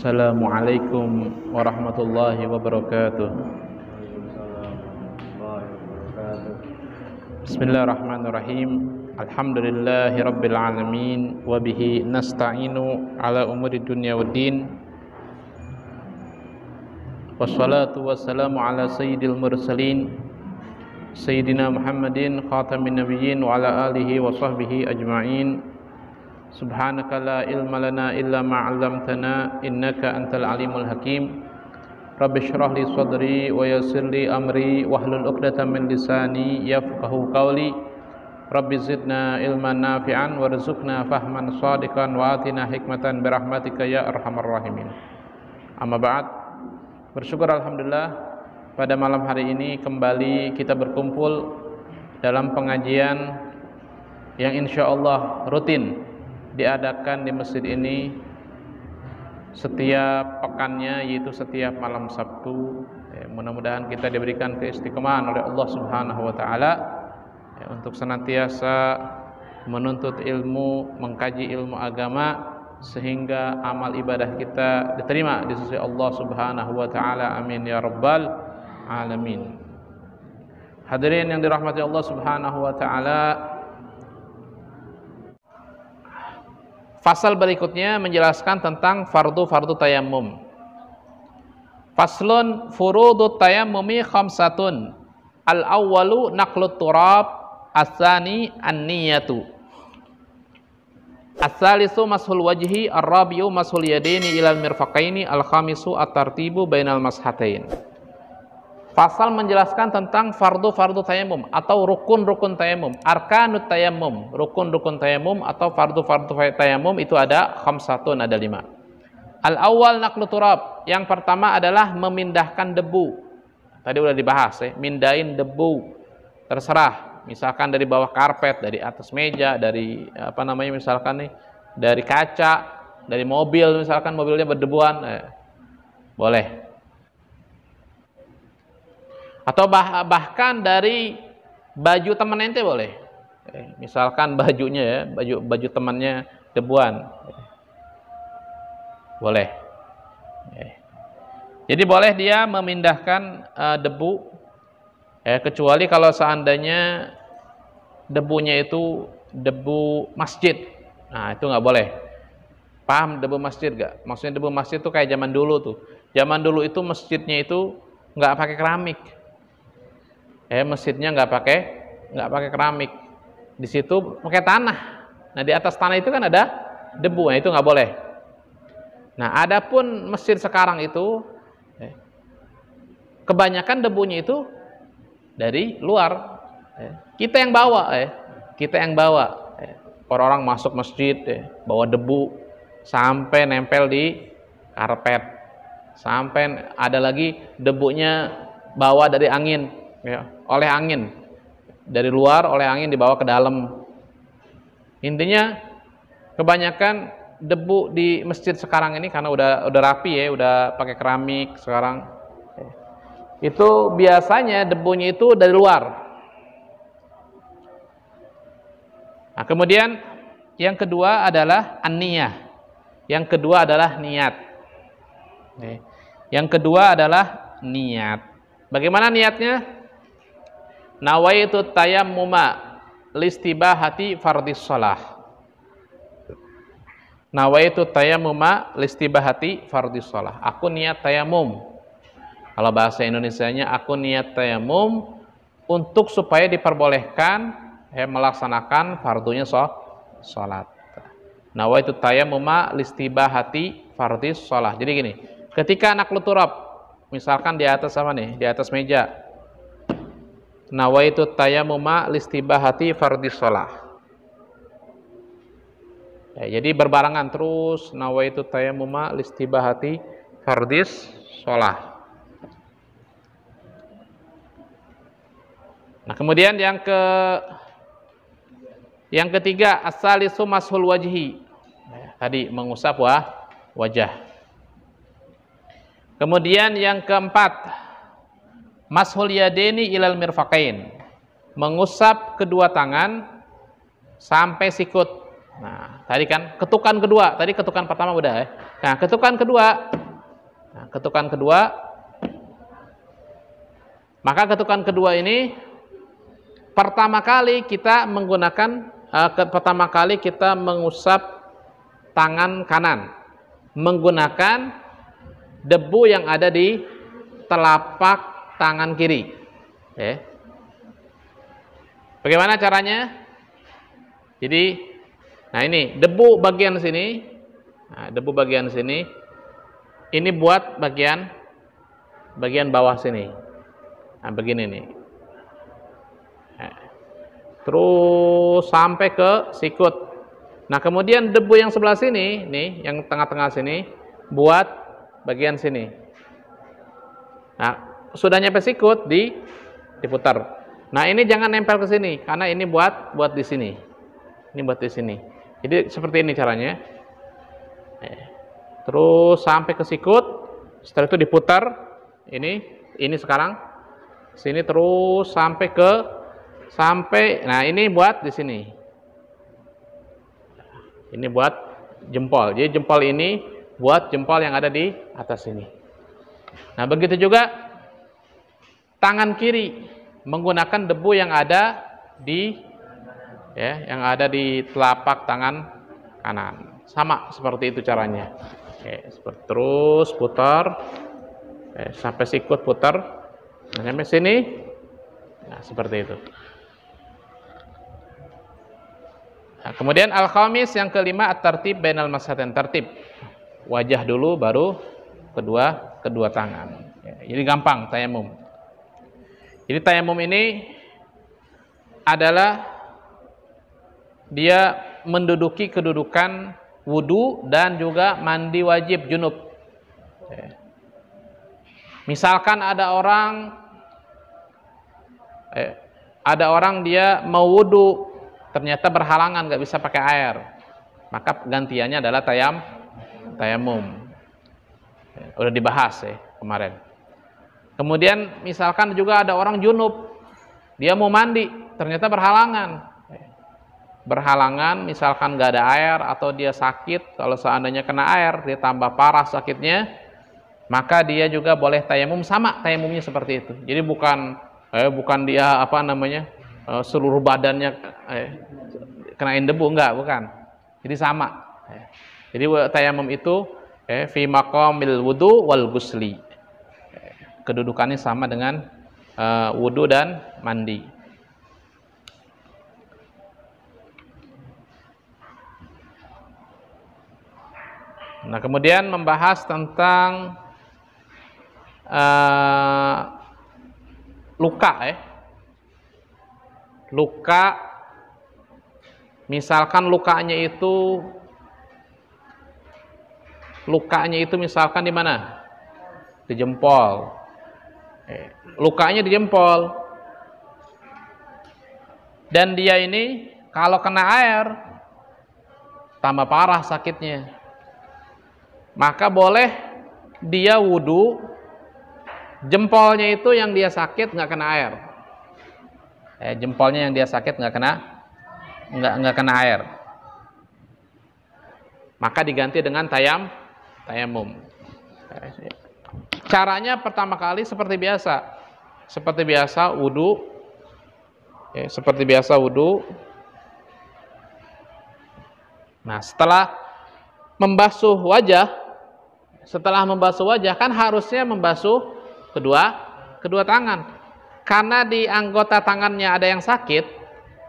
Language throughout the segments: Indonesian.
Assalamualaikum warahmatullahi wabarakatuh. Bismillahirrahmanirrahim. Alhamdulillahi rabbil alamin wa bihi nasta'inu ala umuri dunya waddin. Wassalatu wassalamu ala sayyidil mursalin sayyidina Muhammadin khatamin nabiyyin wa ala alihi wa sahbihi ajma'in. Subhanaka la ilma lana illa ma 'allamtana innaka antal alimul hakim. Rabbi shrah li sadri wa yassir li amri wahlul 'uqdatam min lisani yafqahu qawli. Rabbi zidna ilman nafi'an warzuqna fahman shadiqan wa atina hikmatan bi rahmatika ya arhamar rahimin. Amma ba'd. Bersyukur alhamdulillah pada malam hari ini kembali kita berkumpul dalam pengajian yang insyaallah rutin diadakan di masjid ini setiap pekannya, yaitu setiap malam Sabtu. Mudah-mudahan kita diberikan keistiqomahan oleh Allah Subhanahu wa taala untuk senantiasa menuntut ilmu, mengkaji ilmu agama sehingga amal ibadah kita diterima di sisi Allah Subhanahu wa taala. Amin ya rabbal alamin. Hadirin yang dirahmati Allah Subhanahu wa taala, pasal berikutnya menjelaskan tentang fardu tayammum. Faslun furudut tayammumi khamsatun. Al-awwalu naqlut turab, as-tsani an-niyatu. As-tsalisu mashul wajhi, ar-rabi'u mashul yadaini ilal mirfaqaini, al-khamisu at-tartibu bainal mashatain. Pasal menjelaskan tentang fardu tayammum atau rukun tayammum, arkanut tayammum, rukun tayammum atau fardu tayammum itu ada khamsatun, ada 5. Al-awwal naqlu turab, yang pertama adalah memindahkan debu. Tadi udah dibahas ya, mindahin debu. Terserah, misalkan dari bawah karpet, dari atas meja, dari misalkan nih, dari kaca, dari mobil, misalkan mobilnya berdebuan, boleh. Atau bahkan dari baju teman ente boleh. Misalkan bajunya ya, baju temannya debuan. Boleh. Jadi boleh dia memindahkan debu, kecuali kalau seandainya debunya itu debu masjid. Nah, itu nggak boleh. Paham debu masjid gak? Maksudnya debu masjid itu kayak zaman dulu tuh. Zaman dulu itu masjidnya itu nggak pakai keramik. Masjidnya nggak pakai keramik, di situ pakai tanah. Nah, di atas tanah itu kan ada debu, nah itu nggak boleh. Nah, adapun masjid sekarang itu kebanyakan debunya itu dari luar. Kita yang bawa, orang-orang masuk masjid bawa debu sampai nempel di karpet, sampai ada lagi debunya bawa dari angin. Oleh angin dari luar, oleh angin dibawa ke dalam. Intinya kebanyakan debu di masjid sekarang ini karena udah rapi ya, udah pakai keramik sekarang. Itu biasanya debunya itu dari luar. Nah, kemudian yang kedua adalah an-niyah. Yang kedua adalah niat. Yang kedua adalah niat. Bagaimana niatnya? Nawaitu tayammuma listibahati fardhis shalah. Nawaitu tayammuma listibahati fardhis shalah. Aku niat tayamum. Kalau bahasa Indonesianya, aku niat tayamum untuk supaya diperbolehkan melaksanakan fardunya salat. Nawaitu tayammuma listibahati fardhis shalah. Jadi gini, ketika naqlu turab, misalkan di atas di atas meja, nawaitu tayammuma listibahati fardhis shalah. Jadi berbarengan terus, nawaitu tayammuma listibahati fardhis shalah. Nah, kemudian yang ketiga, as-salisu mashul wajhi. Tadi mengusap wajah. Kemudian yang keempat, mashul yadaini ilal mirfaqain, mengusap kedua tangan sampai sikut. Nah, tadi kan ketukan kedua, tadi ketukan pertama udah ya. Nah, ketukan kedua, maka ketukan kedua ini pertama kali kita mengusap tangan kanan menggunakan debu yang ada di telapak tangan kiri. Bagaimana caranya? Jadi, nah ini debu bagian sini, ini buat bagian bawah sini. Nah, begini nih. Terus sampai ke sikut. Nah, kemudian debu yang sebelah sini, nih, yang tengah-tengah sini, buat bagian sini. Nah, sudah nyampe sikut, diputar. Nah, ini jangan nempel ke sini, karena ini buat di sini. Ini buat di sini. Jadi seperti ini caranya. Terus sampai ke sikut, setelah itu diputar. Ini sekarang sini terus sampai, nah ini buat di sini. Ini buat jempol. Jadi jempol ini buat jempol yang ada di atas sini. Nah, begitu juga tangan kiri menggunakan debu yang ada di telapak tangan kanan. Sama seperti itu caranya. Terus putar sampai sikut, putar sampai sini. Nah, seperti itu. Nah, kemudian al-khamis yang kelima at-tartib bainal mashatain, tertib. Wajah dulu baru kedua tangan. Jadi gampang tayamum. Jadi tayamum ini adalah dia menduduki kedudukan wudu dan juga mandi wajib junub. Misalkan ada orang dia mau wudu ternyata berhalangan, nggak bisa pakai air, maka gantiannya adalah tayamum. Udah dibahas kemarin. Kemudian misalkan juga ada orang junub, dia mau mandi ternyata berhalangan, misalkan nggak ada air atau dia sakit. Kalau seandainya kena air dia tambah parah sakitnya, maka dia juga boleh tayamum. Sama tayamumnya seperti itu. Jadi bukan dia seluruh badannya kenain debu, bukan. Jadi sama. Jadi tayamum itu fi maqamil wudu wal ghusli. Kedudukannya sama dengan wudu dan mandi. Nah, kemudian membahas tentang luka. Luka, misalkan lukanya itu misalkan di mana? Di jempol. Lukanya di jempol. Dan dia ini kalau kena air tambah parah sakitnya. Maka boleh dia wudu, jempolnya itu yang dia sakit nggak kena air. Jempolnya yang dia sakit nggak kena air. Maka diganti dengan tayamum. Caranya pertama kali seperti biasa wudu. Seperti biasa wudu. Nah, setelah membasuh wajah kan harusnya membasuh kedua tangan. Karena di anggota tangannya ada yang sakit,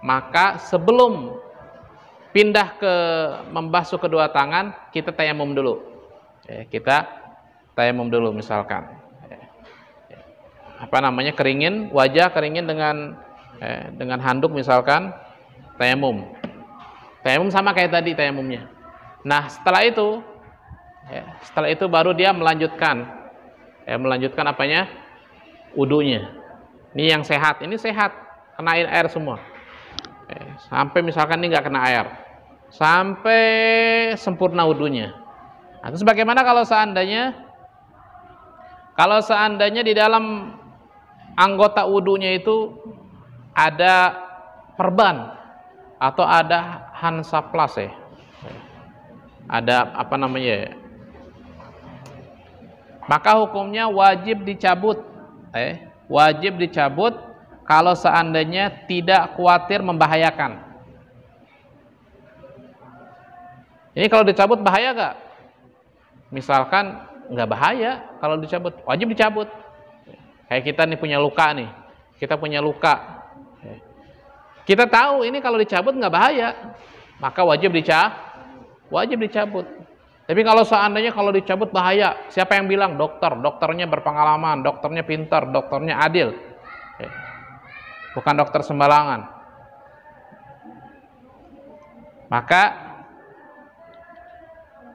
maka sebelum pindah ke membasuh kedua tangan, kita tayamum dulu. Misalkan. Keringin wajah, dengan handuk misalkan, tayamum. Tayamum sama kayak tadi tayamumnya. Nah, setelah itu baru dia melanjutkan apanya? Wudunya. Ini yang sehat, kena air semua. Sampai misalkan ini nggak kena air, sampai sempurna wudunya. Nah, terus bagaimana kalau seandainya di dalam anggota wudunya itu ada perban, atau ada Hansaplas ya, ada apa namanya ya, maka hukumnya wajib dicabut, wajib dicabut kalau seandainya tidak khawatir membahayakan. Ini kalau dicabut bahaya gak? Misalkan nggak bahaya kalau dicabut, wajib dicabut. Kayak kita nih punya luka nih, kita punya luka, kita tahu ini kalau dicabut nggak bahaya, maka wajib dicabut. Tapi kalau seandainya kalau dicabut bahaya, siapa yang bilang? Dokternya berpengalaman, dokternya pintar, dokternya adil, bukan dokter sembarangan. Maka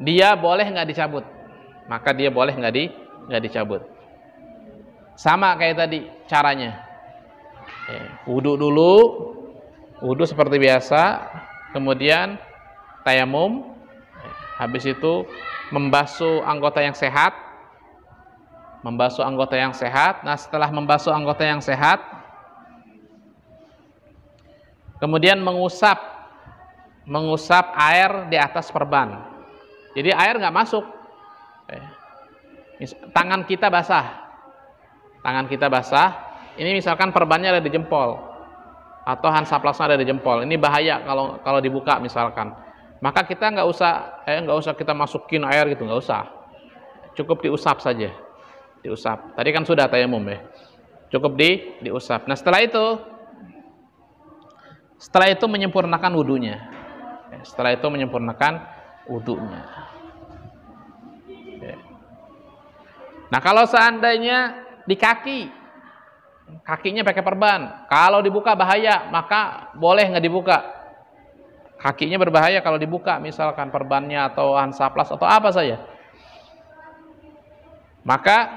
dia boleh nggak dicabut, nggak dicabut. Sama kayak tadi caranya, wudu dulu, wudu seperti biasa, kemudian tayamum, habis itu membasuh anggota yang sehat, Nah, setelah membasuh anggota yang sehat, kemudian mengusap air di atas perban. Jadi air nggak masuk, tangan kita basah. Ini misalkan perbannya ada di jempol atau Hansaplasnya ada di jempol. Ini bahaya kalau dibuka misalkan. Maka kita nggak usah kita masukin air gitu, nggak usah. Cukup diusap saja, diusap. Tadi kan sudah tayamum ya. Cukup diusap. Nah setelah itu menyempurnakan wudunya. Nah kalau seandainya di kakinya pakai perban, kalau dibuka bahaya, maka boleh nggak dibuka. Kakinya berbahaya kalau dibuka, misalkan perbannya atau Hansaplas atau apa saja. Maka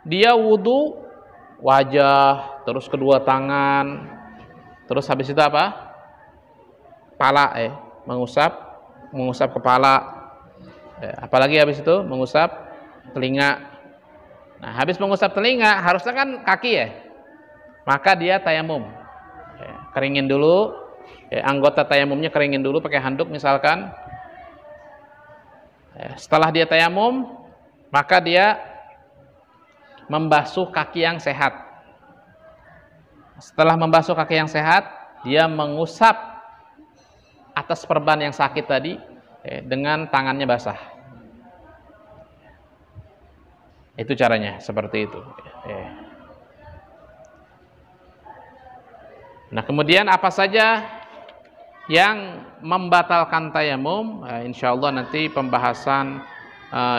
dia wudu wajah, terus kedua tangan, terus habis itu apa? Kepala, mengusap kepala. Apalagi habis itu mengusap telinga. Nah, habis mengusap telinga, harusnya kan kaki ya. Maka dia tayamum. Keringin dulu, anggota tayamumnya keringin dulu pakai handuk misalkan. Setelah dia tayamum, maka dia membasuh kaki yang sehat. Setelah membasuh kaki yang sehat, dia mengusap atas perban yang sakit tadi dengan tangannya basah. Itu caranya, seperti itu. Nah, kemudian apa saja yang membatalkan tayamum? Insyaallah nanti pembahasan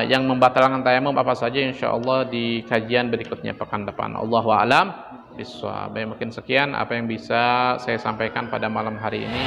yang membatalkan tayamum apa saja insyaallah di kajian berikutnya pekan depan. Allahu a'lam bishawab. Mungkin sekian apa yang bisa saya sampaikan pada malam hari ini.